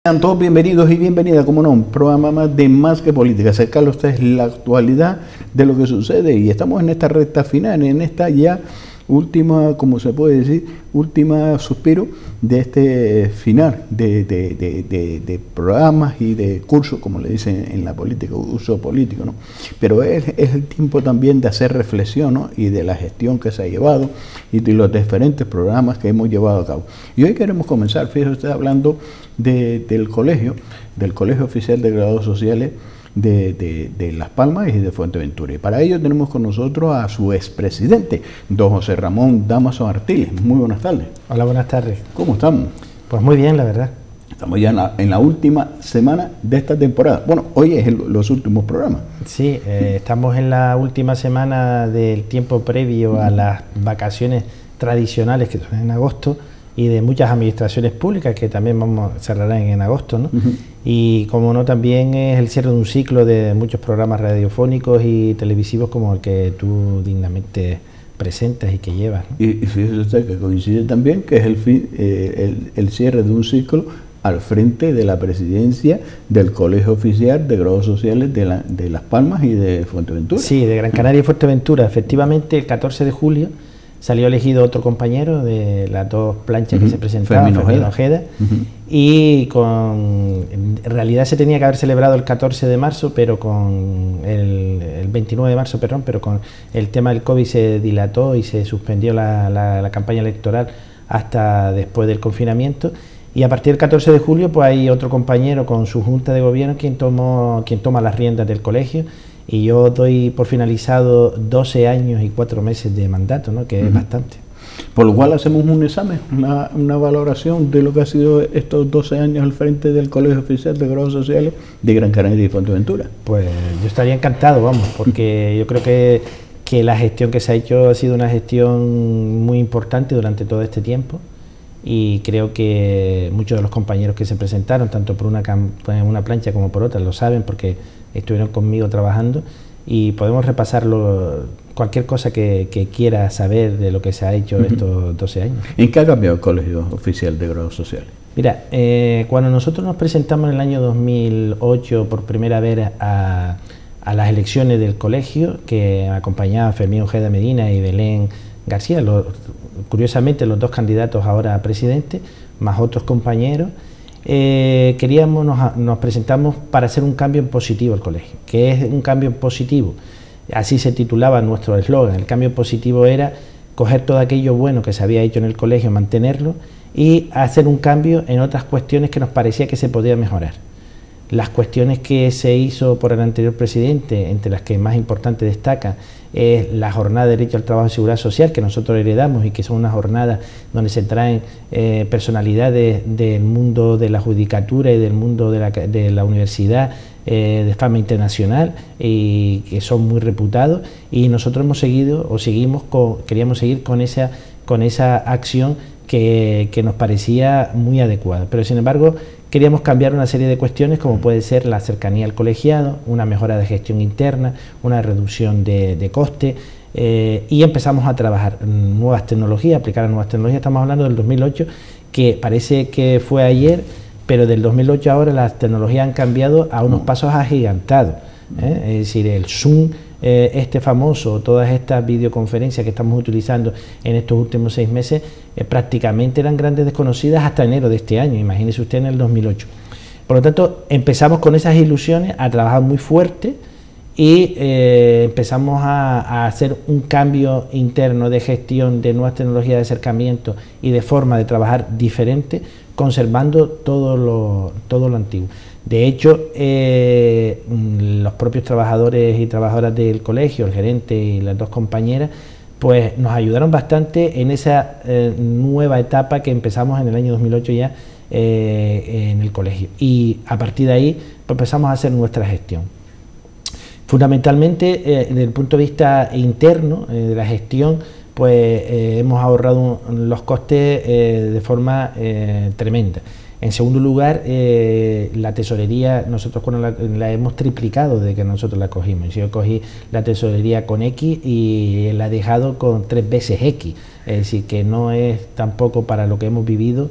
Sean todos bienvenidos y bienvenidas, como no, un programa más de Más que Política, acercarle a ustedes la actualidad de lo que sucede, y estamos en esta recta final, en esta ya última, como se puede decir, última suspiro de este final de programas y de cursos, como le dicen en la política, uso político, ¿no? Pero es el tiempo también de hacer reflexión, ¿no? Y de la gestión que se ha llevado y de los diferentes programas que hemos llevado a cabo. Y hoy queremos comenzar, fíjese usted, hablando del colegio oficial de graduados sociales de Las Palmas y de Fuerteventura. Y para ello tenemos con nosotros a su expresidente, don José Ramón Damaso Artiles. Muy buenas tardes. Hola, buenas tardes. ¿Cómo estamos? Pues muy bien, la verdad. Estamos ya en la última semana de esta temporada. Bueno, hoy es los últimos programas. Sí, estamos en la última semana del tiempo previo a las vacaciones tradicionales que son en agosto, y de muchas administraciones públicas que también cerrarán en agosto, ¿no? Y como no, también es el cierre de un ciclo de muchos programas radiofónicos y televisivos como el que tú dignamente presentas y que llevas, ¿no? Y fíjese usted que coincide también que es el cierre de un ciclo al frente de la presidencia del Colegio Oficial de Graduados Sociales de Las Palmas y de Fuerteventura. Sí, de Gran Canaria y Fuerteventura. Efectivamente, el 14 de julio salió elegido otro compañero de las dos planchas que se presentaban, Fermín Ojeda, y en realidad se tenía que haber celebrado el 14 de marzo, pero con el 29 de marzo, perdón, pero con el tema del COVID se dilató y se suspendió la campaña electoral hasta después del confinamiento. Y a partir del 14 de julio pues hay otro compañero con su junta de gobierno quien toma las riendas del colegio, y yo doy por finalizado 12 años y 4 meses de mandato, ¿no? Que es bastante. Por lo cual hacemos un examen, una valoración de lo que ha sido estos 12 años al frente del Colegio Oficial de Graduados Sociales de Gran Canaria y Fuerteventura. Pues yo estaría encantado, vamos, porque yo creo que la gestión que se ha hecho ha sido una gestión muy importante durante todo este tiempo, y creo que muchos de los compañeros que se presentaron, tanto por una plancha como por otra, lo saben porque estuvieron conmigo trabajando, y podemos repasarlo, cualquier cosa que quiera saber de lo que se ha hecho estos 12 años. ¿En qué ha cambiado el Colegio Oficial de Graduados Sociales? Mira, cuando nosotros nos presentamos en el año 2008 por primera vez a las elecciones del colegio, que acompañaban Fermín Ojeda Medina y Belén García, curiosamente los dos candidatos ahora a presidente, más otros compañeros, nos presentamos para hacer un cambio en positivo al colegio. ¿Qué es un cambio en positivo? Así se titulaba nuestro eslogan. El cambio en positivo era coger todo aquello bueno que se había hecho en el colegio, mantenerlo, y hacer un cambio en otras cuestiones que nos parecía que se podía mejorar. Las cuestiones que se hizo por el anterior presidente, entre las que más importante destaca, es la jornada de derecho al trabajo y seguridad social, que nosotros heredamos, y que son unas jornadas donde se traen personalidades del mundo de la judicatura y del mundo de la universidad de fama internacional, y que son muy reputados, y nosotros hemos seguido o queríamos seguir con esa acción que nos parecía muy adecuada, pero sin embargo queríamos cambiar una serie de cuestiones, como puede ser la cercanía al colegiado, una mejora de gestión interna, una reducción de coste, y empezamos a trabajar nuevas tecnologías, aplicar nuevas tecnologías. Estamos hablando del 2008, que parece que fue ayer, pero del 2008 ahora las tecnologías han cambiado a unos pasos agigantados, ¿eh? Es decir, el Zoom, famoso, todas estas videoconferencias que estamos utilizando en estos últimos 6 meses, prácticamente eran grandes desconocidas hasta enero de este año, imagínese usted en el 2008. Por lo tanto, empezamos con esas ilusiones a trabajar muy fuerte, y empezamos a hacer un cambio interno de gestión, de nuevas tecnologías de acercamiento y de forma de trabajar diferente, conservando todo lo antiguo. De hecho, los propios trabajadores y trabajadoras del colegio, el gerente y las dos compañeras, pues nos ayudaron bastante en esa nueva etapa que empezamos en el año 2008 ya en el colegio, y a partir de ahí pues empezamos a hacer nuestra gestión. Fundamentalmente, desde el punto de vista interno de la gestión, pues hemos ahorrado los costes de forma tremenda. En segundo lugar, la tesorería, nosotros cuando la hemos triplicado desde que nosotros la cogimos. Yo cogí la tesorería con X y la he dejado con 3 veces X. Es decir, que no es tampoco para lo que hemos vivido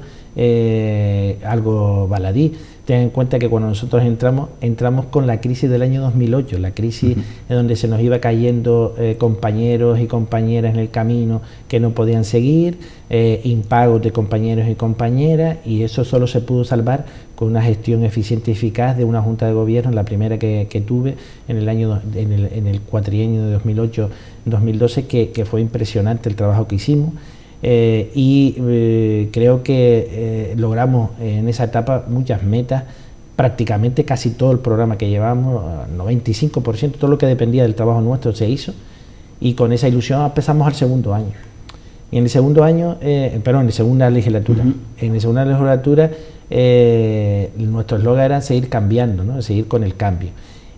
algo baladí. Ten en cuenta que cuando nosotros entramos con la crisis del año 2008, la crisis en donde se nos iba cayendo compañeros y compañeras en el camino que no podían seguir, impagos de compañeros y compañeras, y eso solo se pudo salvar con una gestión eficiente y eficaz de una junta de gobierno, la primera que tuve en el cuatrienio de 2008-2012, que fue impresionante el trabajo que hicimos. Creo que logramos en esa etapa muchas metas, prácticamente casi todo el programa que llevamos, 95%, todo lo que dependía del trabajo nuestro se hizo, y con esa ilusión empezamos al segundo año. Y en el segundo año, en la segunda legislatura, en la segunda legislatura nuestro eslogan era seguir cambiando, ¿no? Seguir con el cambio.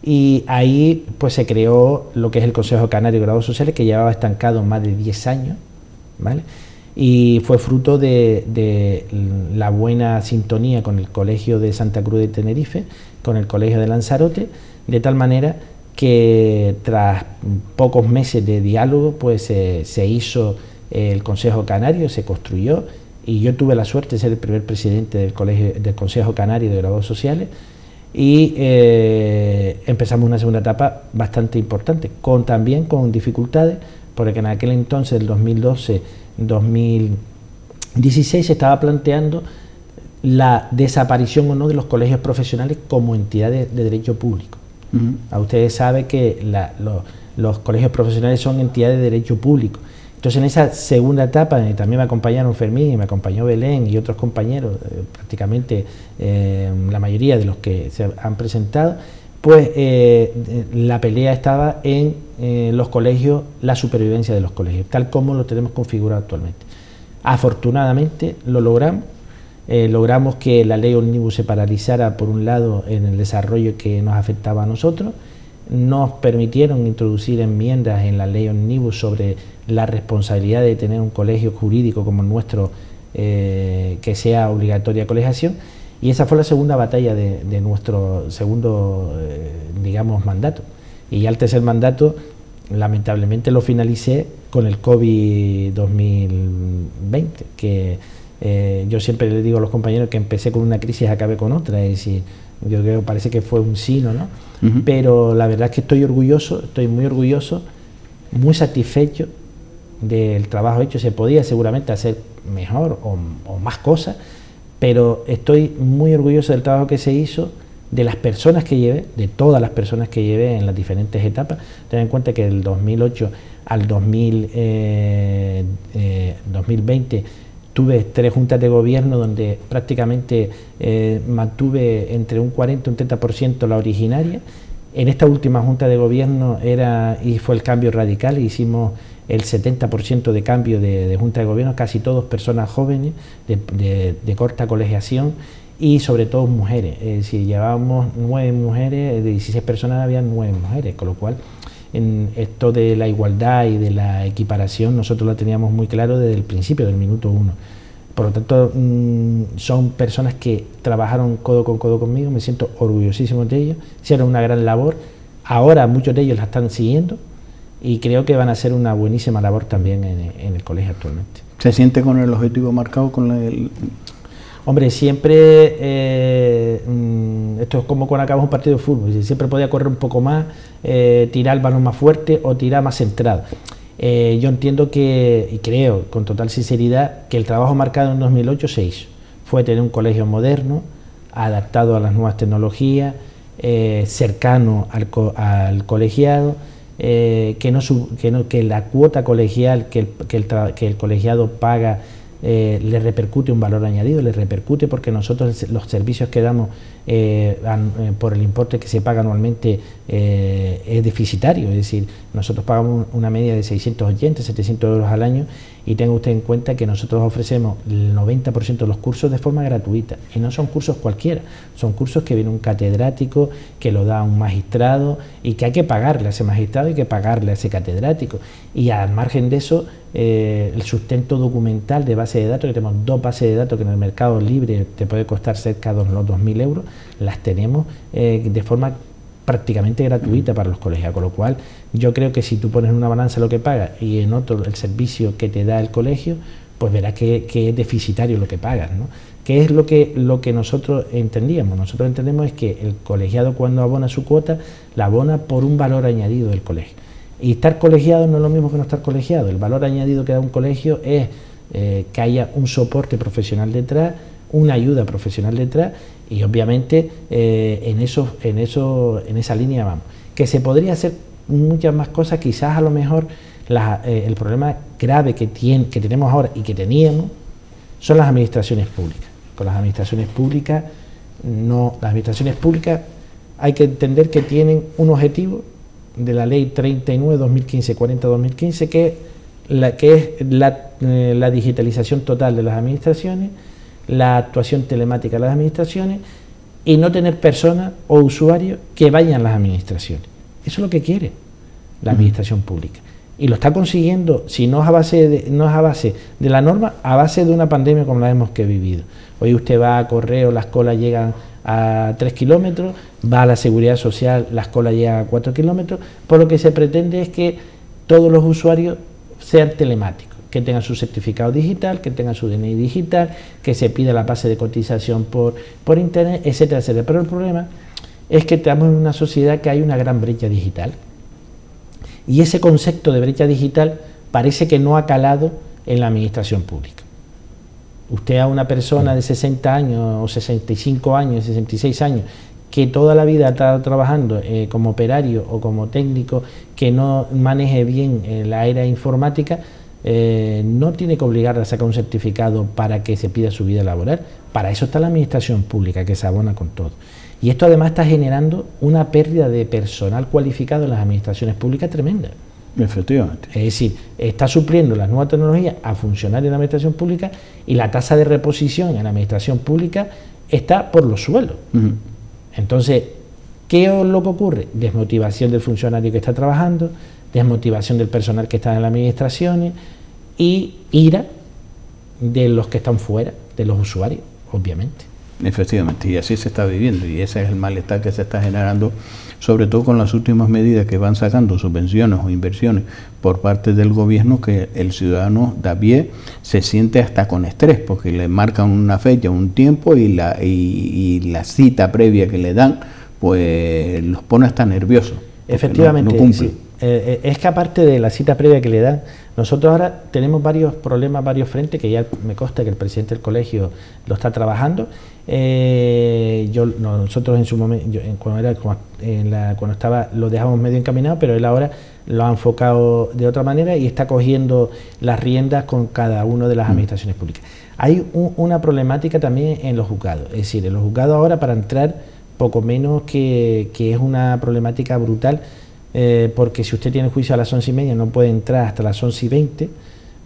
Y ahí pues se creó lo que es el Consejo Canario de Grados Sociales, que llevaba estancado más de 10 años, ¿vale? Y fue fruto de la buena sintonía con el Colegio de Santa Cruz de Tenerife, con el Colegio de Lanzarote, de tal manera que tras pocos meses de diálogo pues se hizo el Consejo Canario, se construyó, y yo tuve la suerte de ser el primer presidente del Consejo Canario de Grados Sociales, y empezamos una segunda etapa bastante importante, también con dificultades, porque en aquel entonces, el 2012-2016, se estaba planteando la desaparición o no de los colegios profesionales como entidades de derecho público. A ustedes saben que los colegios profesionales son entidades de derecho público. Entonces, en esa segunda etapa, también me acompañaron Fermín y me acompañó Belén y otros compañeros, prácticamente la mayoría de los que se han presentado, pues la pelea estaba en los colegios, la supervivencia de los colegios, tal como lo tenemos configurado actualmente. Afortunadamente lo logramos. Logramos que la ley Omnibus se paralizara, por un lado, en el desarrollo que nos afectaba a nosotros. Nos permitieron introducir enmiendas en la ley Omnibus sobre la responsabilidad de tener un colegio jurídico como el nuestro, que sea obligatoria colegiación. Y esa fue la segunda batalla de nuestro segundo, digamos, mandato. Y ya el tercer mandato, lamentablemente, lo finalicé con el COVID 2020, que yo siempre le digo a los compañeros que empecé con una crisis y acabé con otra. Es decir, yo creo que parece que fue un sino, ¿no? Pero la verdad es que estoy orgulloso, estoy muy orgulloso, muy satisfecho del trabajo hecho. Se podía seguramente hacer mejor o más cosas, pero estoy muy orgulloso del trabajo que se hizo, de las personas que llevé, de todas las personas que llevé en las diferentes etapas. Ten en cuenta que del 2008 al 2020 tuve 3 juntas de gobierno donde prácticamente mantuve entre un 40 y un 30% la originaria. En esta última junta de gobierno fue el cambio radical, hicimos el 70% de cambio de junta de gobierno, casi todos personas jóvenes, de corta colegiación, y sobre todo mujeres. Es decir, llevábamos 9 mujeres, de 16 personas había 9 mujeres, con lo cual en esto de la igualdad y de la equiparación nosotros lo teníamos muy claro desde el principio, del minuto 1. Por lo tanto, son personas que trabajaron codo con codo conmigo, me siento orgullosísimo de ellos, hicieron una gran labor, ahora muchos de ellos la están siguiendo y creo que van a hacer una buenísima labor también en el colegio actualmente. ¿Se siente con el objetivo marcado? Hombre, siempre, esto es como cuando acabas un partido de fútbol, siempre podía correr un poco más, tirar el balón más fuerte o tirar más centrado. Yo entiendo y creo con total sinceridad que el trabajo marcado en 2008 se hizo. Fue tener un colegio moderno, adaptado a las nuevas tecnologías, cercano al colegiado, que la cuota colegial que el colegiado paga le repercute un valor añadido, le repercute porque nosotros los servicios que damos por el importe que se paga anualmente es deficitario, es decir, nosotros pagamos una media de 680, 700 euros al año Y tenga usted en cuenta que nosotros ofrecemos el 90% de los cursos de forma gratuita, y no son cursos cualquiera, son cursos que viene un catedrático, que lo da un magistrado, y que hay que pagarle a ese magistrado, hay que pagarle a ese catedrático. Y al margen de eso, el sustento documental de base de datos, que tenemos 2 bases de datos que en el mercado libre te puede costar cerca de los 2.000 euros, las tenemos de forma prácticamente gratuita para los colegios, con lo cual yo creo que si tú pones en una balanza lo que pagas y en otro el servicio que te da el colegio, pues verás que es deficitario lo que pagas, ¿no? ¿Qué es lo que nosotros entendíamos? Nosotros entendemos es que el colegiado, cuando abona su cuota, la abona por un valor añadido del colegio. Y estar colegiado no es lo mismo que no estar colegiado. El valor añadido que da un colegio es que haya un soporte profesional detrás, una ayuda profesional detrás, y obviamente en esa línea vamos. Que se podría hacer muchas más cosas, quizás a lo mejor el problema grave que tenemos ahora y que teníamos son las administraciones públicas. Con las administraciones públicas, hay que entender que tienen un objetivo de la ley 39/2015, 40/2015, que es la digitalización total de las administraciones, la actuación telemática de las administraciones, y no tener personas o usuarios que vayan a las administraciones. Eso es lo que quiere la administración pública. Y lo está consiguiendo, si no es a base de la norma, a base de una pandemia como la hemos vivido. Hoy usted va a correo, las colas llegan a 3 kilómetros, va a la seguridad social, las colas llegan a 4 kilómetros, por lo que se pretende es que todos los usuarios sean telemáticos, que tengan su certificado digital, que tengan su DNI digital, que se pida la base de cotización por internet, etcétera, etcétera. Pero el problema es que estamos en una sociedad que hay una gran brecha digital, y ese concepto de brecha digital parece que no ha calado en la administración pública. Usted a una persona de 60 años o 65 años, 66 años, que toda la vida ha estado trabajando como operario o como técnico, que no maneje bien la era informática, no tiene que obligarle a sacar un certificado para que se pida su vida laboral. Para eso está la administración pública, que se abona con todo. Y esto además está generando una pérdida de personal cualificado en las administraciones públicas tremenda. Efectivamente. Es decir, está supliendo las nuevas tecnologías a funcionarios en la administración pública, y la tasa de reposición en la administración pública está por los suelos. Entonces, ¿qué es lo que ocurre? Desmotivación del funcionario que está trabajando, desmotivación del personal que está en las administraciones y ira de los que están fuera, de los usuarios, obviamente. Efectivamente, y así se está viviendo, y ese es el malestar que se está generando, sobre todo con las últimas medidas que van sacando, subvenciones o inversiones por parte del gobierno, que el ciudadano de a pie se siente hasta con estrés, porque le marcan una fecha, un tiempo, y la cita previa que le dan, pues los pone hasta nerviosos. Efectivamente, no sí. Es que aparte de la cita previa que le dan, nosotros ahora tenemos varios problemas, varios frentes, que ya me consta que el presidente del colegio lo está trabajando. Nosotros en su momento, cuando estaba, lo dejamos medio encaminado, pero él ahora lo ha enfocado de otra manera y está cogiendo las riendas con cada una de las administraciones públicas. Hay una problemática también en los juzgados, es decir, en los juzgados ahora, para entrar, poco menos que es una problemática brutal, porque si usted tiene juicio a las 11:30 no puede entrar hasta las 11:20,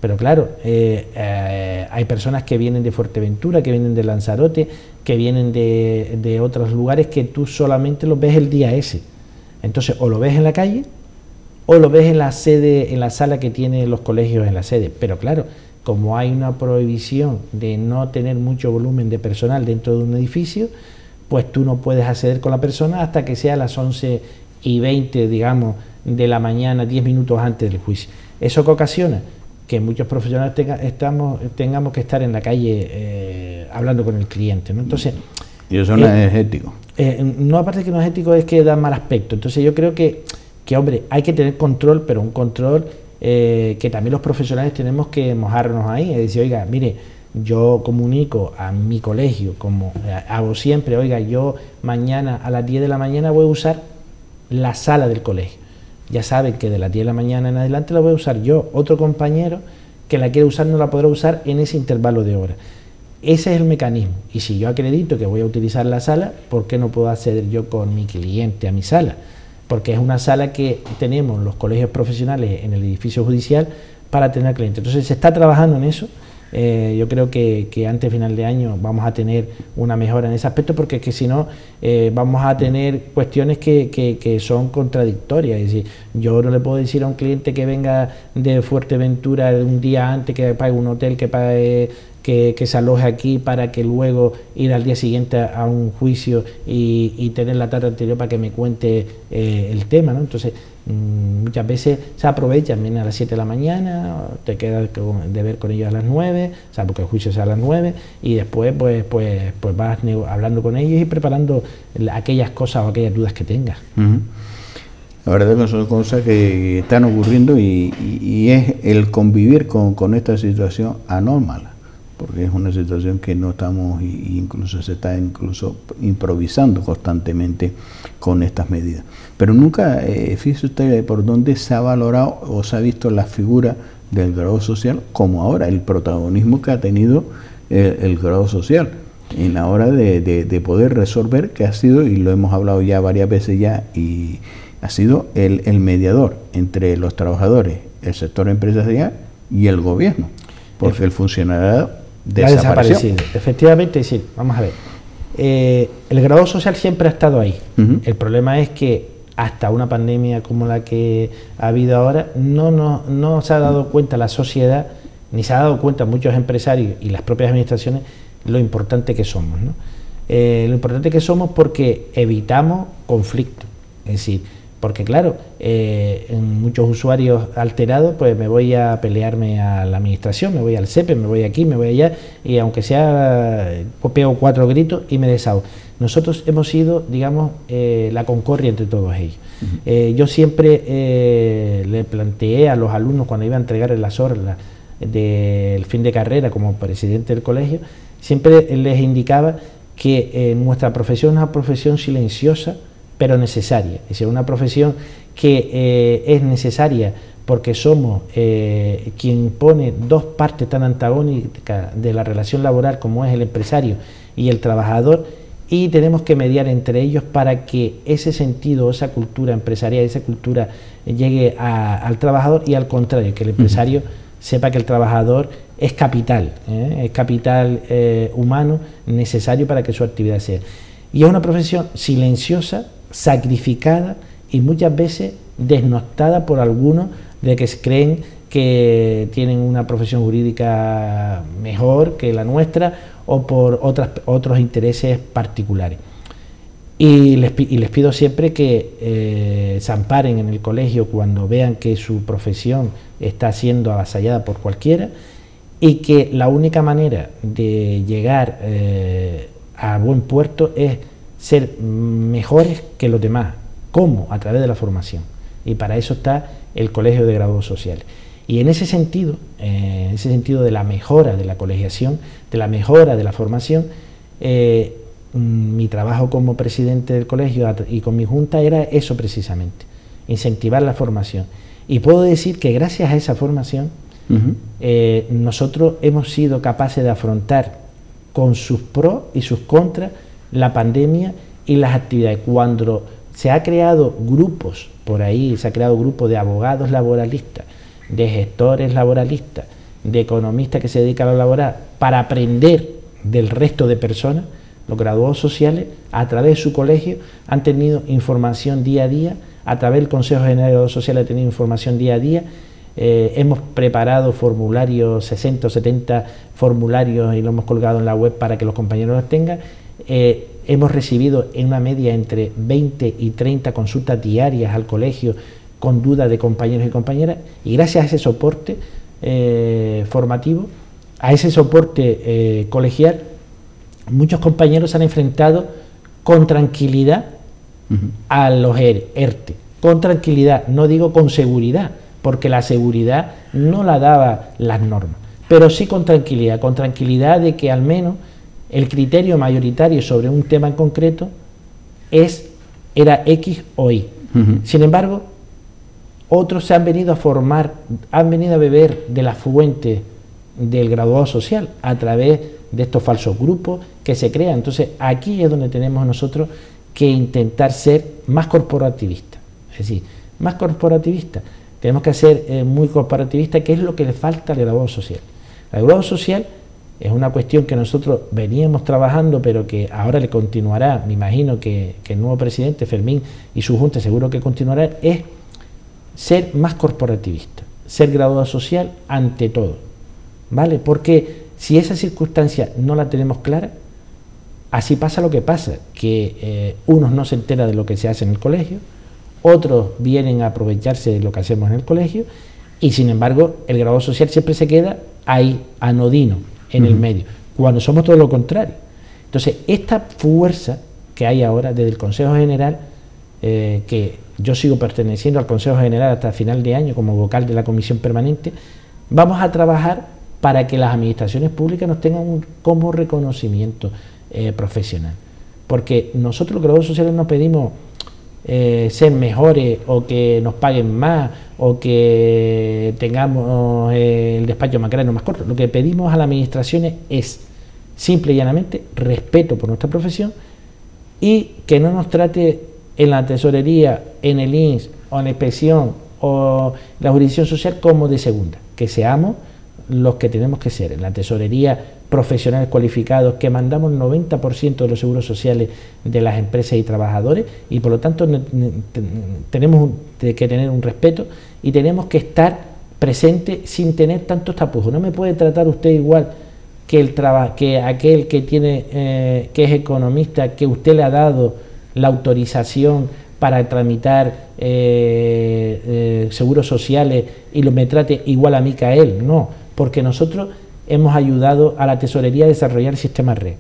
pero claro, hay personas que vienen de Fuerteventura, que vienen de Lanzarote, que vienen de otros lugares, que tú solamente los ves el día ese. Entonces, o lo ves en la calle o lo ves en la sede, en la sala que tienen los colegios en la sede. Pero claro, como hay una prohibición de no tener mucho volumen de personal dentro de un edificio, pues tú no puedes acceder con la persona hasta que sea a las 11:20, digamos, de la mañana, 10 minutos antes del juicio. ¿Eso qué ocasiona? Que muchos profesionales tengamos que estar en la calle hablando con el cliente, ¿no? Entonces, y eso no es ético. No, aparte de que no es ético, es que da mal aspecto. Entonces yo creo que hombre, hay que tener control, pero un control que también los profesionales tenemos que mojarnos ahí. Es decir, oiga, mire, yo comunico a mi colegio, como hago siempre, oiga, yo mañana a las 10 de la mañana voy a usar la sala del colegio. Ya saben que de las 10 de la mañana en adelante la voy a usar yo. Otro compañero que la quiere usar no la podrá usar en ese intervalo de horas. Ese es el mecanismo. Y si yo acredito que voy a utilizar la sala, ¿por qué no puedo acceder yo con mi cliente a mi sala? Porque es una sala que tenemos los colegios profesionales en el edificio judicial para tener clientes. Entonces se está trabajando en eso. Yo creo que antes de final de año vamos a tener una mejora en ese aspecto, porque es que si no vamos a tener cuestiones que son contradictorias. Es decir, yo no le puedo decir a un cliente que venga de Fuerteventura un día antes, que pague un hotel, que pague, que se aloje aquí, para que luego ir al día siguiente a un juicio y tener la tarde anterior para que me cuente el tema, ¿no? Entonces muchas veces se aprovechan, vienen a las 7 de la mañana, te quedas de ver con ellos a las 9, o sea, porque el juicio sea a las 9, y después pues vas hablando con ellos y preparando aquellas cosas o aquellas dudas que tengas. La verdad que son cosas que están ocurriendo y es el convivir con esta situación anormal, porque es una situación que no estamos, incluso se está improvisando constantemente con estas medidas. Pero nunca, fíjese usted por dónde se ha valorado o se ha visto la figura del grado social, como ahora el protagonismo que ha tenido el grado social en la hora de poder resolver, que ha sido, y lo hemos hablado ya varias veces ya, y ha sido el mediador entre los trabajadores, el sector empresarial y el gobierno, porque el funcionariado desapareció. Efectivamente, sí, vamos a ver. El grado social siempre ha estado ahí. El problema es que hasta una pandemia como la que ha habido ahora, no se ha dado cuenta la sociedad, ni se ha dado cuenta muchos empresarios y las propias administraciones, lo importante que somos, ¿no? Lo importante que somos porque evitamos conflictos. Es decir, porque claro, en muchos usuarios alterados, pues me voy a pelearme a la administración, me voy al SEPE, me voy aquí, me voy allá, y aunque sea, pego 4 gritos y me desahogo. Nosotros hemos sido, digamos, la concordia entre todos ellos. Yo siempre le planteé a los alumnos, cuando iba a entregar las orlas del fin de carrera como presidente del colegio, siempre les indicaba que nuestra profesión es una profesión silenciosa, pero necesaria. Es decir, una profesión que es necesaria porque somos quien pone dos partes tan antagónicas de la relación laboral como es el empresario y el trabajador, y tenemos que mediar entre ellos para que ese sentido, esa cultura empresarial, esa cultura llegue al trabajador, y al contrario, que el empresario sepa que el trabajador es capital humano necesario para que su actividad sea. Y es una profesión silenciosa, sacrificada y muchas veces desnostada por algunos de que creen que tienen una profesión jurídica mejor que la nuestra o por otros intereses particulares. Y les pido siempre que se amparen en el colegio cuando vean que su profesión está siendo avasallada por cualquiera, y que la única manera de llegar a buen puerto es ser mejores que los demás. ¿Cómo? A través de la formación. Y para eso está el Colegio de Graduados Sociales. Y en ese sentido de la mejora de la colegiación, de la mejora de la formación, mi trabajo como presidente del colegio y con mi junta era eso precisamente, incentivar la formación. Y puedo decir que gracias a esa formación nosotros hemos sido capaces de afrontar con sus pros y sus contras la pandemia y las actividades. Cuando se ha creado grupos por ahí, se ha creado grupos de abogados laboralistas, de gestores laboralistas, de economistas que se dedican a lo laboral, para aprender del resto de personas, los graduados sociales, a través de su colegio, han tenido información día a día, a través del Consejo General de Graduados Sociales ha tenido información día a día. Hemos preparado formularios, 60 o 70 formularios, y lo hemos colgado en la web para que los compañeros los tengan. Hemos recibido en una media entre 20 y 30 consultas diarias al colegio con dudas de compañeros y compañeras, y gracias a ese soporte formativo, a ese soporte colegial, muchos compañeros se han enfrentado con tranquilidad a los ERTE. Con tranquilidad, no digo con seguridad, porque la seguridad no la daba las normas, pero sí con tranquilidad de que al menos el criterio mayoritario sobre un tema en concreto era X o Y. Sin embargo, otros se han venido a formar, han venido a beber de la fuente del graduado social a través de estos falsos grupos que se crean. Entonces, aquí es donde tenemos nosotros que intentar ser más corporativistas. Es decir, más corporativistas. tenemos que ser muy corporativistas, que es lo que le falta al graduado social. El graduado social es una cuestión que nosotros veníamos trabajando, pero que ahora le continuará, me imagino que el nuevo presidente, Fermín, y su junta seguro que continuará, es ser más corporativista, ser graduado social ante todo, ¿vale? Porque si esa circunstancia no la tenemos clara, así pasa lo que pasa, que unos no se enteran de lo que se hace en el colegio, otros vienen a aprovecharse de lo que hacemos en el colegio, y sin embargo el graduado social siempre se queda ahí, anodino, en el medio, cuando somos todo lo contrario. Entonces, esta fuerza que hay ahora desde el Consejo General, que yo sigo perteneciendo al Consejo General hasta final de año como vocal de la Comisión Permanente, vamos a trabajar para que las administraciones públicas nos tengan como reconocimiento profesional. Porque nosotros los graduados sociales no pedimos ser mejores o que nos paguen más o que tengamos el despacho más grande o más corto. Lo que pedimos a las administraciones es simple y llanamente respeto por nuestra profesión y que no nos trate en la tesorería, en el INS o en la inspección o la jurisdicción social como de segunda, que seamos los que tenemos que ser. En la tesorería, profesionales cualificados, que mandamos el 90% de los seguros sociales de las empresas y trabajadores, y por lo tanto tenemos que tener un respeto y tenemos que estar presentes sin tener tantos tapujos. No me puede tratar usted igual que aquel que tiene que es economista, que usted le ha dado la autorización para tramitar seguros sociales y me trate igual a mí que a él. No, porque nosotros hemos ayudado a la tesorería a desarrollar el sistema red,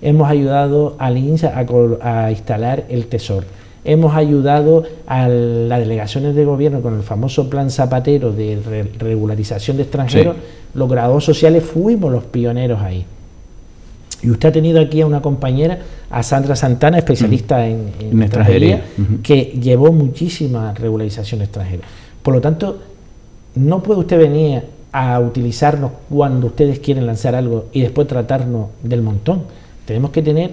hemos ayudado al INSA a instalar el Tesoro, hemos ayudado a las delegaciones de gobierno con el famoso plan Zapatero de regularización de extranjeros. Sí. Los graduados sociales fuimos los pioneros ahí. Y usted ha tenido aquí a una compañera, a Sandra Santana, especialista en extranjería, que llevó muchísima regularización extranjera. Por lo tanto, no puede usted venir a utilizarnos cuando ustedes quieren lanzar algo y después tratarnos del montón. Tenemos que tener,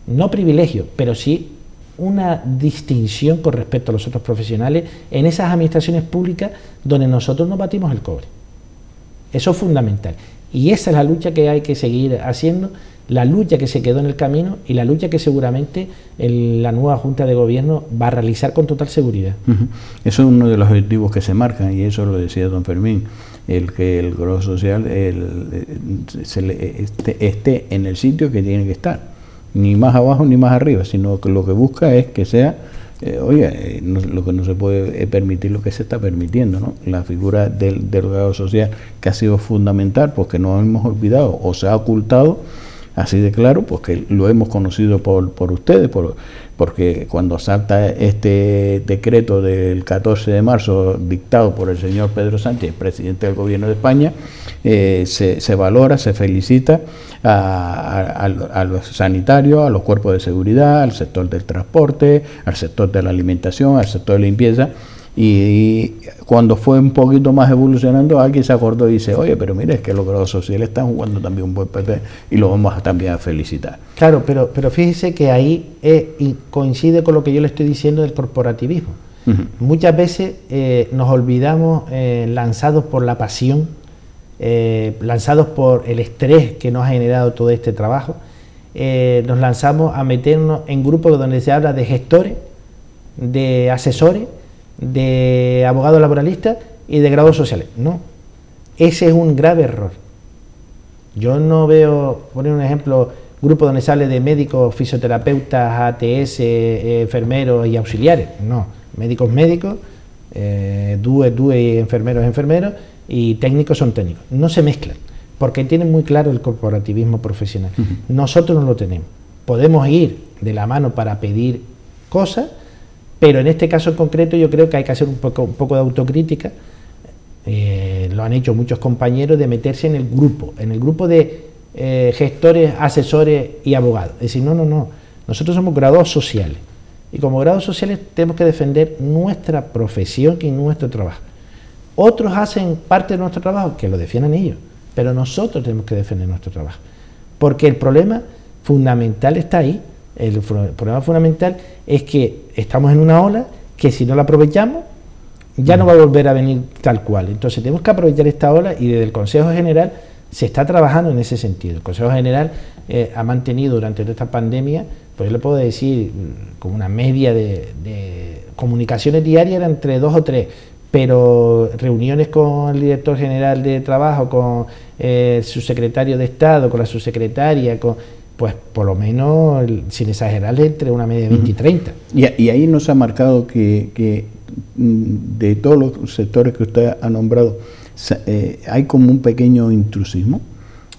no privilegio, pero sí una distinción con respecto a los otros profesionales en esas administraciones públicas donde nosotros nos batimos el cobre. Eso es fundamental. Y esa es la lucha que hay que seguir haciendo, la lucha que se quedó en el camino y la lucha que seguramente la nueva Junta de Gobierno va a realizar con total seguridad. Eso es uno de los objetivos que se marcan, y eso lo decía don Fermín, el que el grado social esté en el sitio que tiene que estar, ni más abajo ni más arriba, sino que lo que busca es que sea, lo que no se puede permitir lo que se está permitiendo, ¿no? La figura del grado social, que ha sido fundamental, porque no hemos olvidado o se ha ocultado así de claro, pues que lo hemos conocido por ustedes, porque cuando salta este decreto del 14 de marzo dictado por el señor Pedro Sánchez, presidente del Gobierno de España, se valora, se felicita a los sanitarios, a los cuerpos de seguridad, al sector del transporte, al sector de la alimentación, al sector de la limpieza. Y cuando fue un poquito más evolucionando, alguien se acordó y dice, oye, pero mire, es que los grados sociales están jugando también un buen papel y lo vamos también a felicitar. Claro, pero fíjese que ahí y coincide con lo que yo le estoy diciendo del corporativismo. Muchas veces nos olvidamos, lanzados por la pasión, lanzados por el estrés que nos ha generado todo este trabajo, nos lanzamos a meternos en grupos donde se habla de gestores, de asesores, de abogados laboralistas y de grados sociales. No, ese es un grave error. Yo no veo, poner un ejemplo, grupo donde sale de médicos, fisioterapeutas, ATS, enfermeros y auxiliares. No, médicos, DUE, enfermeros y técnicos son técnicos. No se mezclan, porque tienen muy claro el corporativismo profesional. Nosotros no lo tenemos. Podemos ir de la mano para pedir cosas, pero en este caso en concreto yo creo que hay que hacer un poco de autocrítica. Lo han hecho muchos compañeros, de meterse en el grupo de gestores, asesores y abogados. Es decir, no, nosotros somos graduados sociales y como graduados sociales tenemos que defender nuestra profesión y nuestro trabajo. Otros hacen parte de nuestro trabajo, que lo defiendan ellos, pero nosotros tenemos que defender nuestro trabajo, porque el problema fundamental está ahí. El problema fundamental es que estamos en una ola que si no la aprovechamos ya no va a volver a venir tal cual. Entonces tenemos que aprovechar esta ola y desde el Consejo General se está trabajando en ese sentido. El Consejo General ha mantenido durante toda esta pandemia, pues yo le puedo decir, con una media de comunicaciones diarias eran entre 2 o 3, pero reuniones con el director general de trabajo, con el subsecretario de Estado, con la subsecretaria, pues por lo menos, sin exagerarle, entre una media de 20 y 30. Y ahí nos ha marcado que de todos los sectores que usted ha nombrado, hay como un pequeño intrusismo,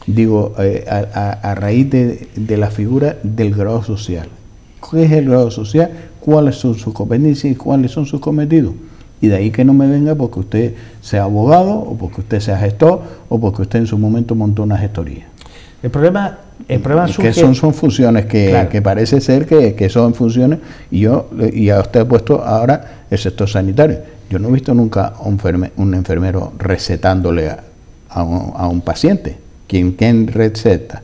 digo, a raíz de la figura del grado social. ¿Qué es el grado social? ¿Cuáles son sus competencias y cuáles son sus cometidos? Y de ahí que no me venga porque usted sea abogado, o porque usted sea gestor, o porque usted en su momento montó una gestoría. El problema surge... Que son funciones que parece ser que son funciones, y a usted ha puesto ahora el sector sanitario. Yo no he visto nunca a un enfermero recetándole a un paciente. ¿Quién receta?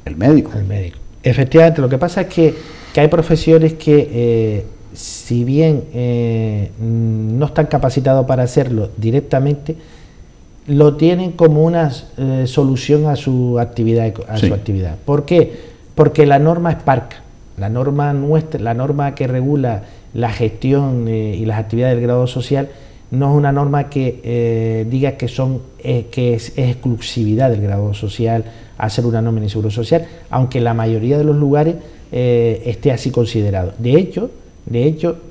El médico. El médico. Efectivamente, lo que pasa es que hay profesiones que, si bien no están capacitados para hacerlo directamente, lo tienen como una solución a su actividad. Su actividad. ¿Por qué? Porque la norma es parca. La norma nuestra, la norma que regula la gestión y las actividades del grado social, no es una norma que diga que es exclusividad del grado social hacer una nómina de seguro social, aunque en la mayoría de los lugares esté así considerado. De hecho,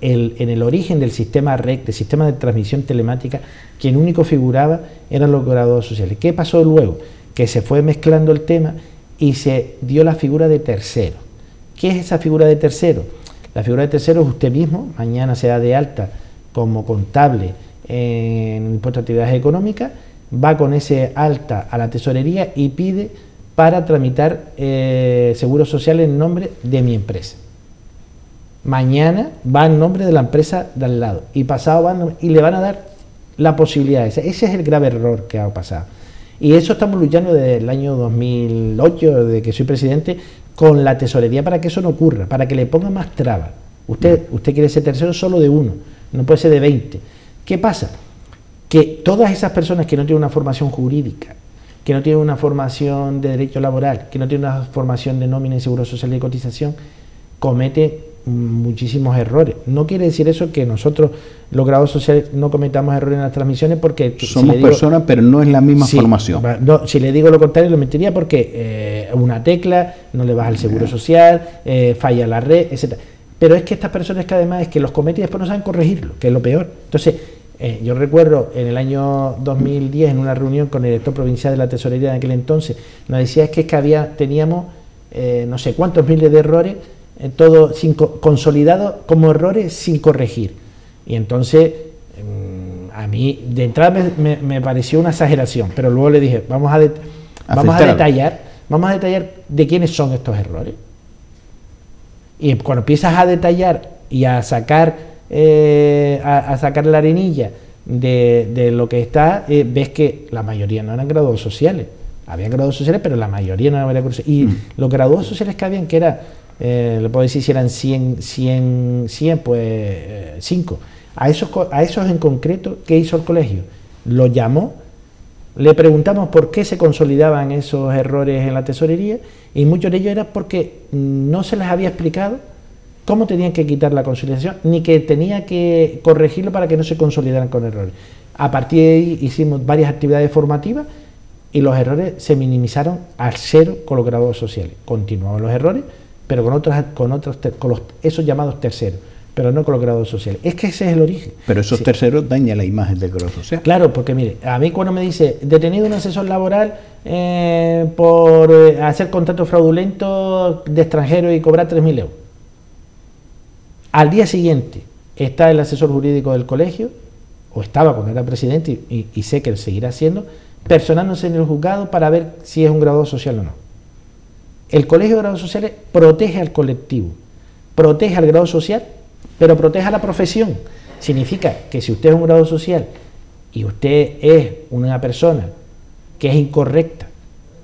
en el origen del sistema REC, del sistema de transmisión telemática, quien único figuraba eran los graduados sociales. ¿Qué pasó luego? Que se fue mezclando el tema y se dio la figura de tercero. ¿Qué es esa figura de tercero? La figura de tercero es usted mismo, mañana se da de alta como contable en el impuesto de actividades económicas, va con ese alta a la tesorería y pide para tramitar seguro social en nombre de mi empresa. Mañana va en nombre de la empresa de al lado y pasado va y le van a dar la posibilidad. Ese es el grave error que ha pasado. Y eso estamos luchando desde el año 2008, desde que soy presidente, con la tesorería para que eso no ocurra, para que le ponga más trabas. Usted quiere ser tercero solo de uno, no puede ser de 20. ¿Qué pasa? Que todas esas personas que no tienen una formación jurídica, que no tienen una formación de derecho laboral, que no tienen una formación de nómina y seguro social y de cotización, cometen muchísimos errores. No quiere decir eso que nosotros, los grados sociales, no cometamos errores en las transmisiones, porque somos personas, pero no es la misma formación. No, si le digo lo contrario, lo mentiría, porque una tecla no le baja el seguro social, falla la red, etcétera. Pero es que estas personas, que además es que los cometen y después no saben corregirlo, que es lo peor. Entonces, yo recuerdo en el año 2010, en una reunión con el director provincial de la tesorería de aquel entonces, nos decía que teníamos no sé cuántos miles de errores, todo consolidado como errores sin corregir. Y entonces a mí de entrada me pareció una exageración, pero luego le dije, vamos a detallar de quiénes son estos errores. Y cuando empiezas a detallar y a sacar la arenilla de lo que está, ves que la mayoría no eran graduados sociales. Habían graduados sociales, pero la mayoría no eran graduados sociales. Y los graduados sociales que habían, que era, le puedo decir si eran 100, pues 5. A esos en concreto, ¿qué hizo el colegio? Lo llamó, le preguntamos por qué se consolidaban esos errores en la tesorería, y muchos de ellos era porque no se les había explicado cómo tenían que quitar la consolidación, ni que tenía que corregirlo para que no se consolidaran con errores. A partir de ahí hicimos varias actividades formativas y los errores se minimizaron al cero con los graduados sociales. Continuaban los errores, pero con esos llamados terceros, pero no con los graduados sociales. Es que ese es el origen. Pero esos terceros dañan la imagen del grado social. Claro, porque mire, a mí cuando me dice detenido un asesor laboral por hacer contratos fraudulentos de extranjeros y cobrar 3.000 euros. Al día siguiente está el asesor jurídico del colegio, o estaba cuando era presidente, y sé que él seguirá siendo, personándose en el juzgado para ver si es un graduado social o no. El colegio de grados sociales protege al colectivo, protege al grado social, pero protege a la profesión. Significa que si usted es un grado social y usted es una persona que es incorrecta,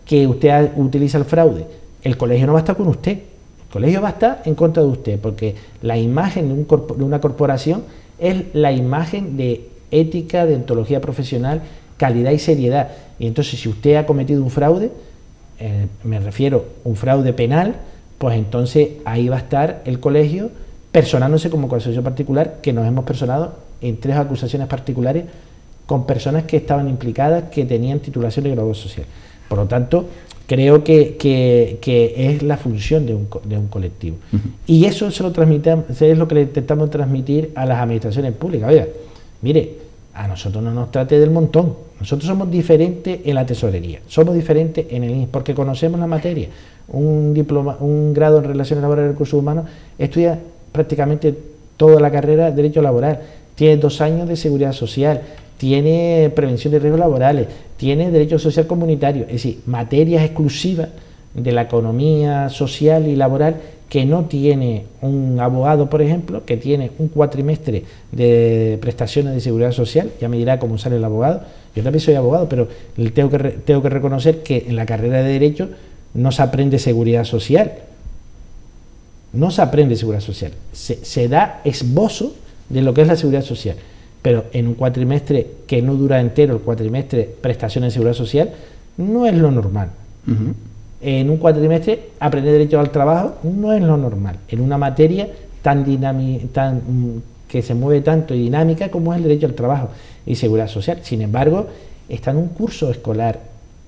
que usted utiliza el fraude, el colegio no va a estar con usted, el colegio va a estar en contra de usted, porque la imagen de una corporación es la imagen de ética, deontología profesional, calidad y seriedad. Y entonces, si usted ha cometido un fraude, me refiero a un fraude penal, pues entonces ahí va a estar el colegio personándose como acusación particular, que nos hemos personado en 3 acusaciones particulares con personas que estaban implicadas, que tenían titulación de grado social. Por lo tanto, creo que es la función de un colectivo. Y eso se lo transmitimos, es lo que le intentamos transmitir a las administraciones públicas. Oiga, mire, a nosotros no nos trate del montón. Nosotros somos diferentes en la tesorería, somos diferentes en el INS, porque conocemos la materia. Un grado en Relaciones Laborales y Recursos Humanos estudia prácticamente toda la carrera de Derecho Laboral, tiene 2 años de Seguridad Social, tiene Prevención de Riesgos Laborales, tiene Derecho Social Comunitario, es decir, materias exclusivas de la economía social y laboral que no tiene un abogado, por ejemplo, que tiene un cuatrimestre de prestaciones de seguridad social. Ya me dirá cómo sale el abogado. Yo también soy abogado, pero tengo que reconocer que en la carrera de Derecho no se aprende seguridad social. No se aprende seguridad social. Se da esbozo de lo que es la seguridad social. Pero en un cuatrimestre que no dura entero, el cuatrimestre prestaciones de seguridad social, no es lo normal. En un cuatrimestre aprender derecho al trabajo no es lo normal. En una materia que se mueve tanto y dinámica como es el derecho al trabajo y seguridad social. Sin embargo, está en un curso escolar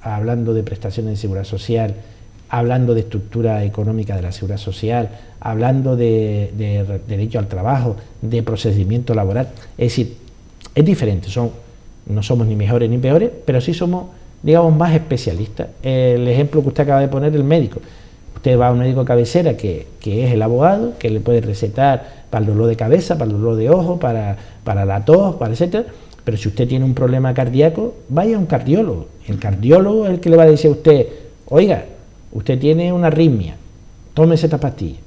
hablando de prestaciones de seguridad social, hablando de estructura económica de la seguridad social, hablando de derecho al trabajo, de procedimiento laboral. Es decir, es diferente, no somos ni mejores ni peores, pero sí somos, digamos, más especialistas. El ejemplo que usted acaba de poner, el médico. Usted va a un médico de cabecera que es el abogado, que le puede recetar para el dolor de cabeza, para el dolor de ojo, para la tos, para etcétera. Pero si usted tiene un problema cardíaco, vaya a un cardiólogo. El cardiólogo es el que le va a decir a usted, oiga, usted tiene una arritmia, tómese esta pastilla.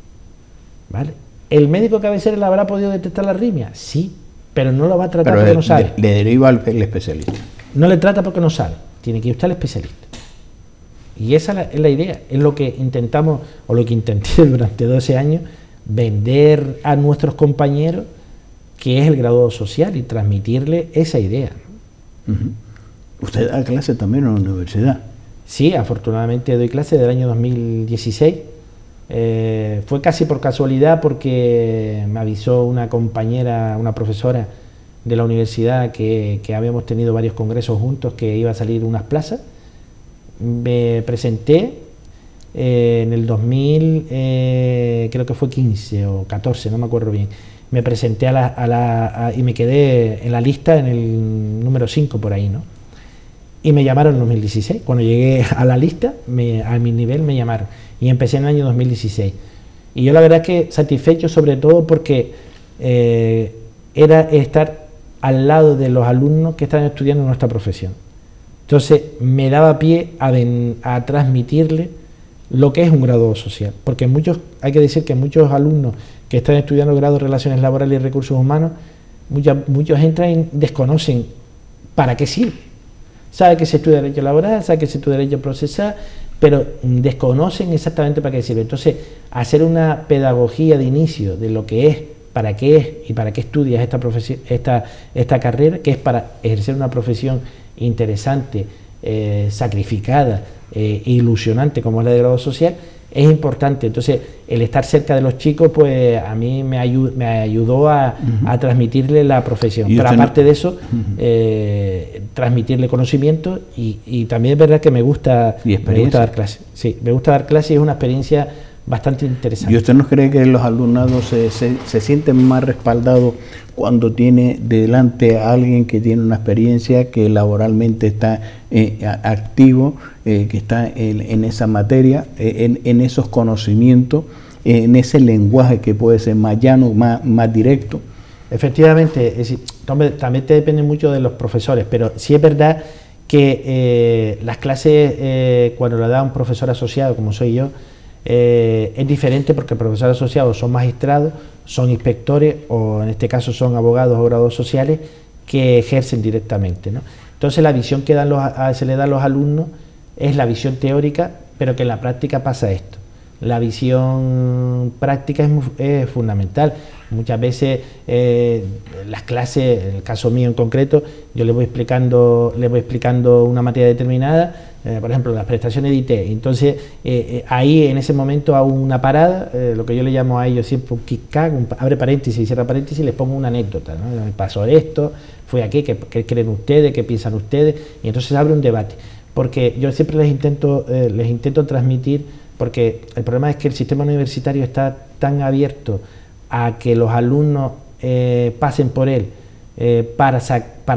¿Vale? ¿El médico de cabecera le habrá podido detectar la arritmia? Sí, pero no lo va a tratar porque no sabe. Le deriva al especialista. No le trata porque no sabe, tiene que ir usted al especialista. Y esa es la idea, es lo que intentamos, o lo que intenté durante 12 años, vender a nuestros compañeros que es el graduado social y transmitirle esa idea. ¿Usted da clase también en la universidad? Sí, afortunadamente doy clase del año 2016. Fue casi por casualidad porque me avisó una compañera, una profesora de la universidad que habíamos tenido varios congresos juntos, que iba a salir unas plazas. Me presenté en el 2000, creo que fue 15 o 14, no me acuerdo bien. Me presenté y me quedé en la lista en el número 5 por ahí, ¿no? Y me llamaron en 2016. Cuando llegué a la lista, a mi nivel me llamaron. Y empecé en el año 2016. Y yo la verdad es que satisfecho, sobre todo porque era estar al lado de los alumnos que están estudiando nuestra profesión. Entonces me daba pie a transmitirle lo que es un grado social. Porque hay que decir que muchos alumnos que están estudiando grado de Relaciones Laborales y Recursos Humanos, muchos entran y desconocen para qué sirve. Sabe que se estudia Derecho Laboral, sabe que se estudia Derecho Procesal, pero desconocen exactamente para qué sirve. Entonces, hacer una pedagogía de inicio de lo que es, para qué es y para qué estudias esta carrera, que es para ejercer una profesión interesante, sacrificada, ilusionante como es la de grado social, es importante. Entonces, el estar cerca de los chicos, pues a mí me ayudó a transmitirle la profesión. Pero aparte de eso, transmitirle conocimiento y también es verdad que me gusta dar clases. Sí, me gusta dar clases y es una experiencia bastante interesante. ¿Y usted no cree que los alumnados se sienten más respaldados cuando tiene delante a alguien que tiene una experiencia, que laboralmente está activo, que está en esa materia, en esos conocimientos, en ese lenguaje que puede ser más llano, más directo? Efectivamente, es decir, también te depende mucho de los profesores, pero sí es verdad que las clases, cuando la da un profesor asociado, como soy yo, es diferente porque profesores asociados son magistrados, son inspectores o en este caso son abogados o graduados sociales que ejercen directamente, ¿no? Entonces la visión que se le da a los alumnos es la visión teórica, pero que en la práctica pasa esto. la visión práctica es fundamental. Muchas veces las clases, en el caso mío en concreto, yo le voy explicando una materia determinada, por ejemplo, las prestaciones de IT. Entonces, ahí en ese momento hago una parada, lo que yo le llamo a ellos siempre un kick-cack, abre paréntesis y cierra paréntesis, y les pongo una anécdota, ¿no? Me pasó esto, fue aquí, ¿qué creen ustedes? ¿Qué piensan ustedes? Y entonces abre un debate. Porque yo siempre les intento transmitir, porque el problema es que el sistema universitario está tan abierto a que los alumnos pasen por él para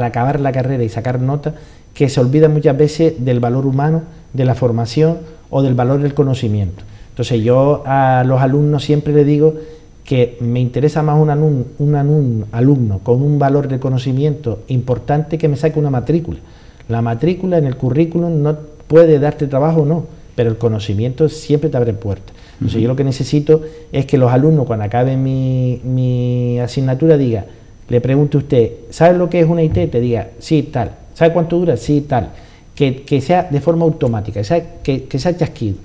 acabar la carrera y sacar nota, que se olvida muchas veces del valor humano, de la formación o del valor del conocimiento. Entonces yo a los alumnos siempre les digo que me interesa más un alumno con un valor de conocimiento importante que me saque una matrícula. La matrícula en el currículum no puede darte trabajo o no, pero el conocimiento siempre te abre puertas. Entonces yo lo que necesito es que los alumnos, cuando acaben mi asignatura, le pregunte a usted, ¿sabe lo que es una IT? Te diga, sí, tal. ¿Sabe cuánto dura? Sí, tal. Que sea de forma automática, que sea chasquido.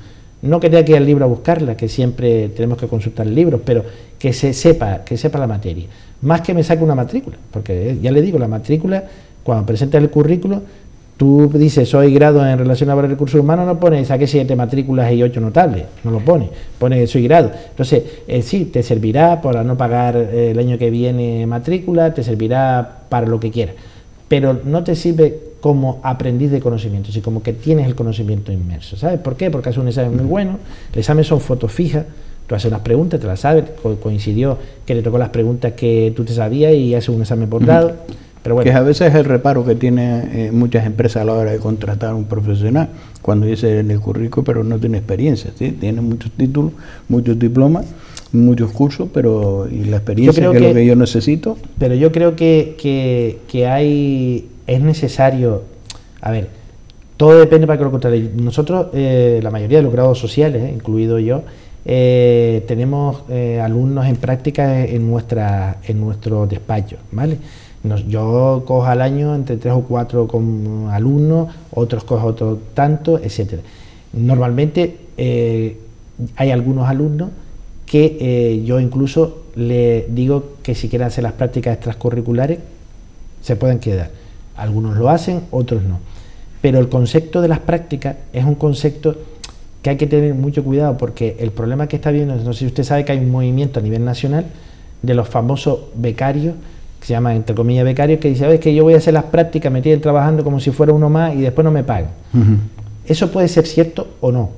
No que tenga que ir al libro a buscarla, que siempre tenemos que consultar libros, pero que sepa la materia. Más que me saque una matrícula, porque ya le digo, la matrícula, cuando presentas el currículo, tú dices, soy grado en Relación Laboral y Recursos Humanos, no pones, saqué 7 matrículas y 8 notables, no lo pone soy grado. Entonces, sí, te servirá para no pagar el año que viene matrícula, te servirá para lo que quieras, pero no te sirve como aprendiz de conocimiento, sino como que tienes el conocimiento inmerso. ¿Sabes por qué? Porque haces un examen muy bueno, el examen son fotos fijas, tú haces unas preguntas, te las sabes, coincidió que le tocó las preguntas que tú te sabías y haces un examen por dado. Pero bueno. Que a veces es el reparo que tienen muchas empresas a la hora de contratar a un profesional, cuando dice en el currículo, pero no tiene experiencia, ¿sí? Tiene muchos títulos, muchos diplomas, muchos cursos, pero ¿y la experiencia, que es lo que yo necesito? Pero yo creo que es necesario, a ver, todo depende para que lo contrate. Nosotros, la mayoría de los grados sociales, incluido yo, tenemos alumnos en práctica en nuestro despacho, ¿vale? Yo cojo al año entre 3 o 4 con alumnos, otros cojo otro tanto, etcétera. Normalmente hay algunos alumnos que yo incluso le digo que si quieren hacer las prácticas extracurriculares se pueden quedar. Algunos lo hacen, otros no. Pero el concepto de las prácticas es un concepto que hay que tener mucho cuidado, porque el problema que está viendo, no sé si usted sabe que hay un movimiento a nivel nacional de los famosos becarios, que se llaman entre comillas becarios, que dicen, ¿sabes que yo voy a hacer las prácticas, me tienen trabajando como si fuera uno más y después no me pagan? Eso puede ser cierto o no,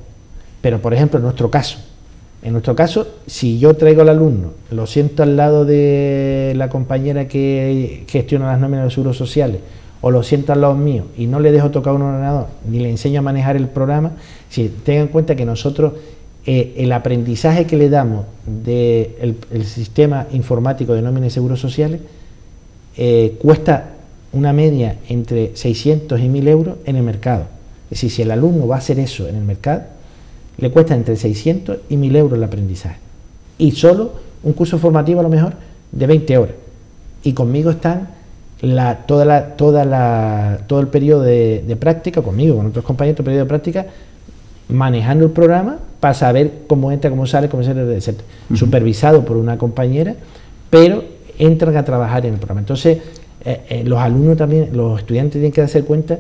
pero por ejemplo en nuestro caso, si yo traigo al alumno, lo siento al lado de la compañera que gestiona las nóminas de los seguros sociales, o lo siento al lado mío y no le dejo tocar un ordenador, ni le enseño a manejar el programa, si tengan en cuenta que nosotros el aprendizaje que le damos del sistema informático de nóminas y seguros sociales cuesta una media entre 600 y 1000 euros en el mercado. Es decir, si el alumno va a hacer eso en el mercado, le cuesta entre 600 y 1000 euros el aprendizaje. Y solo un curso formativo a lo mejor de 20 horas. Y conmigo están todo el periodo de práctica, conmigo, con otros compañeros, el periodo de práctica, manejando el programa para saber cómo entra, cómo sale, etc. Supervisado por una compañera, pero entran a trabajar en el programa. Entonces, los alumnos también, los estudiantes tienen que darse cuenta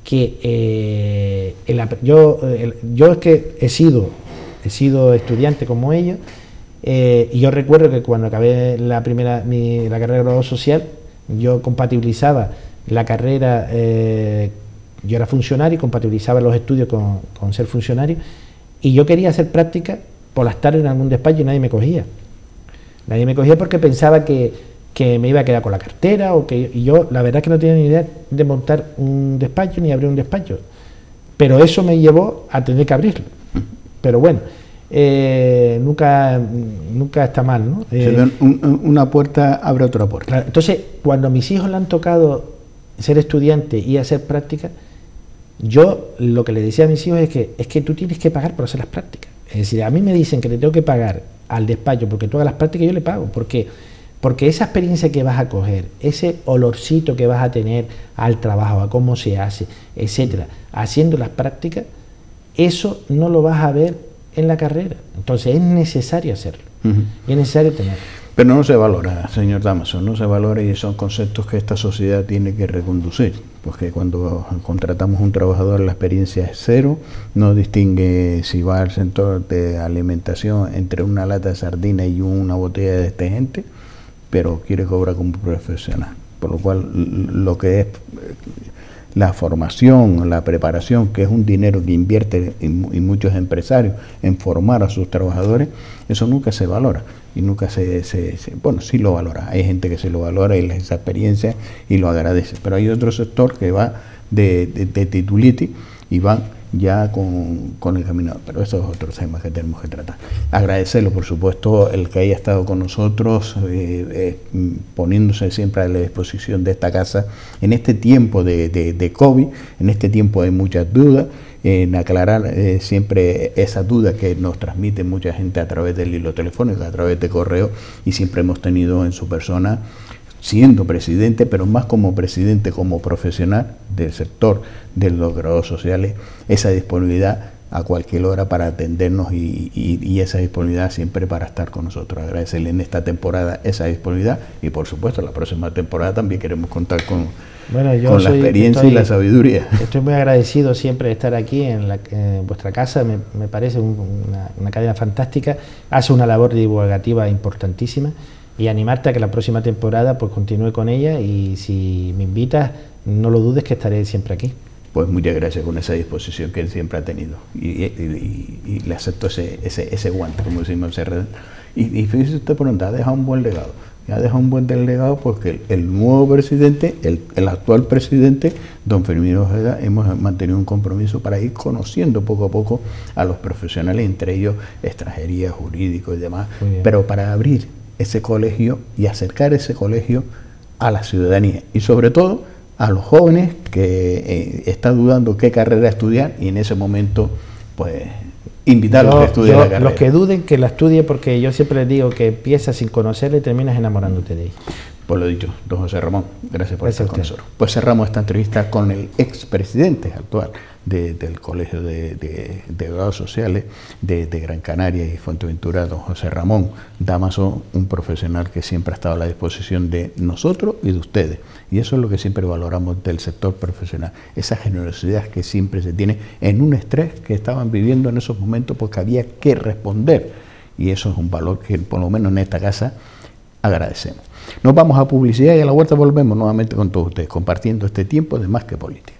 que yo es que he sido estudiante como ellos, y yo recuerdo que cuando acabé la carrera de grado social, yo compatibilizaba la carrera, yo era funcionario y compatibilizaba los estudios con ser funcionario, y yo quería hacer práctica por las tardes en algún despacho y nadie me cogía. Nadie me cogía porque pensaba que me iba a quedar con la cartera, y yo la verdad es que no tenía ni idea de montar un despacho ni abrir un despacho, pero eso me llevó a tener que abrirlo. Pero bueno, nunca está mal, ¿no? Una puerta abre otra puerta. Claro, entonces, cuando a mis hijos le han tocado ser estudiante y hacer práctica, yo lo que le decía a mis hijos es que tú tienes que pagar por hacer las prácticas. Es decir, a mí me dicen que le tengo que pagar al despacho porque tú hagas las prácticas, yo le pago, porque esa experiencia que vas a coger, ese olorcito que vas a tener al trabajo, a cómo se hace, etcétera, haciendo las prácticas, eso no lo vas a ver en la carrera. Entonces es necesario hacerlo, y es necesario tenerlo. Pero no se valora, señor Dámaso, no se valora, y son conceptos que esta sociedad tiene que reconducir, porque cuando contratamos un trabajador la experiencia es cero, no distingue si va al sector de alimentación entre una lata de sardina y una botella de detergente, pero quiere cobrar como profesional, por lo cual lo que es la formación, la preparación, que es un dinero que invierte y muchos empresarios en formar a sus trabajadores, eso nunca se valora y nunca bueno, sí lo valora, hay gente que se lo valora y esa experiencia y lo agradece, pero hay otro sector que va de titulitis y van ya con el camino, pero eso es otro tema que tenemos que tratar. Agradecerlo, por supuesto, el que haya estado con nosotros, poniéndose siempre a la disposición de esta casa en este tiempo de COVID, en este tiempo de muchas dudas, en aclarar siempre esas dudas que nos transmite mucha gente a través del hilo telefónico, a través de correo, y siempre hemos tenido en su persona, siendo presidente, pero más como presidente, como profesional del sector de los graduados sociales, esa disponibilidad a cualquier hora para atendernos y esa disponibilidad siempre para estar con nosotros. Agradecerle en esta temporada esa disponibilidad y por supuesto la próxima temporada también queremos contar con la experiencia y la sabiduría. Estoy muy agradecido siempre de estar aquí en vuestra casa, me parece una cadena fantástica, hace una labor divulgativa importantísima. Y animarte a que la próxima temporada pues continúe con ella, y si me invitas, no lo dudes que estaré siempre aquí. Pues muchas gracias con esa disposición que él siempre ha tenido y le acepto ese guante, como decimos en CRD. Y fíjese usted, pronto ha dejado un buen legado. Ha dejado un buen legado porque el nuevo presidente, el actual presidente, don Firmino Ojeda, hemos mantenido un compromiso para ir conociendo poco a poco a los profesionales, entre ellos extranjería, jurídico y demás, pero para abrir ese colegio y acercar ese colegio a la ciudadanía y sobre todo a los jóvenes que están dudando qué carrera estudiar, y en ese momento pues invitarlos a que estudien la carrera. Los que duden que la estudie, porque yo siempre les digo que empiezas sin conocerla y terminas enamorándote de ella. Por lo dicho, don José Ramón, gracias por estar con nosotros. Pues cerramos esta entrevista con el expresidente actual del Colegio de Graduados Sociales de Gran Canaria y Fuerteventura, don José Ramón Dámaso, un profesional que siempre ha estado a la disposición de nosotros y de ustedes. Y eso es lo que siempre valoramos del sector profesional, esa generosidad que siempre se tiene en un estrés que estaban viviendo en esos momentos porque había que responder. Y eso es un valor que por lo menos en esta casa agradecemos. Nos vamos a publicidad y a la vuelta volvemos nuevamente con todos ustedes, compartiendo este tiempo de Más que Política.